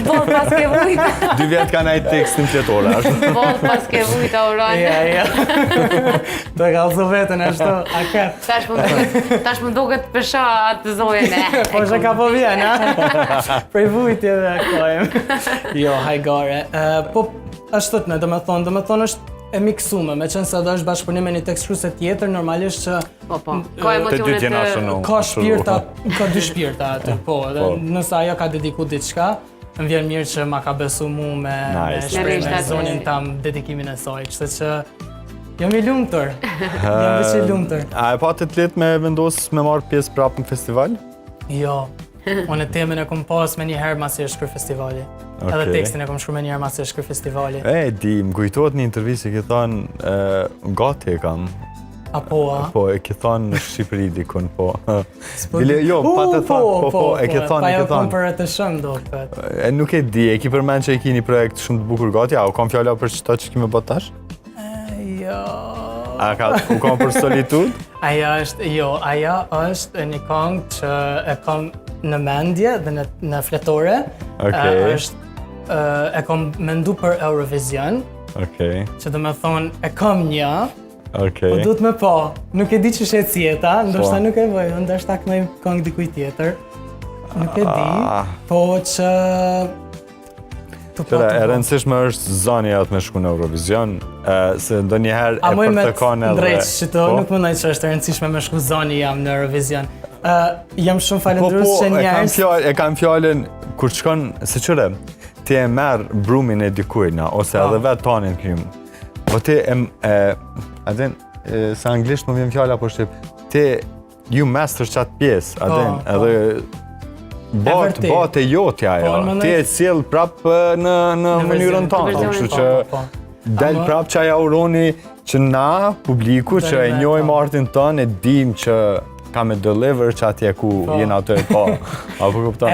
Boll pas ke vujt. 2 vjet ka najt tekstin fletore, ashtu. Boll pas ke vujt, Auron. Ja. Do e kalzo vetën ashtu, a ket. Tash më duket pesha atë zojen e. Po që ka po vjen, a? Prej vujtjeve kojmë. Jo, hajgare. Po, ashtu të me, do me thonë është e miksume, me qenë se do është bashkëpunim me një tekstuese tjetër, normalisht që Po, ka emocionet ka shpirta, ka 2 shpirta aty, po, dhe nëse ajo ka dediku diçka, më vjen mirë që ma ka besu mu me shprej me zonin tam dedikimin e saj, kështu që jam i lumtur. Jam veç i lumtur. A e pa të letë me vendos me marrë pjesë prapë në festival? Jo. Unë temën e kom pas me një herë masi e shkryr festivali. Edhe tekstin e kom shkryr me një herë masi e shkryr festivali. Di, më kujtohet një intervjistë e ke thonë, gati e kam. Apo, a? Po, e ke thonë në Shqipëri dikun, po. Jo, pa të thonë, po, e ke thonë, Pa jo kom për e të shumë, do këtë. Nuk e di, e ki përmen që e ki një projekt shumë të bukur gati, a u kam fjalla për qëta që kime botash? Jo... A u kam për solitud? Aja është një këngë që e kam në mendje dhe në fletore. E kam mendu për Eurovision. Që do me thonë, e kam një. Po duhet me po. Nuk e di që shetë sjeta, ndoshta nuk e bëj, ndoshta këmej këngë dikuj tjetër. Nuk e di, po që... Qëra, e rëndësishme është zani atë me shku në Eurovision, se ndo njëherë e për të kone edhe... A moj me të ndrejtë që të nuk më nëjtë që është e rëndësishme me shku zani jam në Eurovision. Jam shumë falendrus që njerës... E kam fjallin, kur qëkon, se qëre, ti e merë brumin e dikujna, ose edhe vetë tanin krymë. Po ti adin, se anglisht më vjen fjalla po shqip, ti ju master qatë pjesë, adin, edhe... Botë e jotja ajo, ti e cilë prapë në mënyrën tonë, kështu që del prapë që aja uroni që na, publiku, që e njojmë artin tonë, e dim që ka me deliver që atje ku jena të e po. Apo kupton?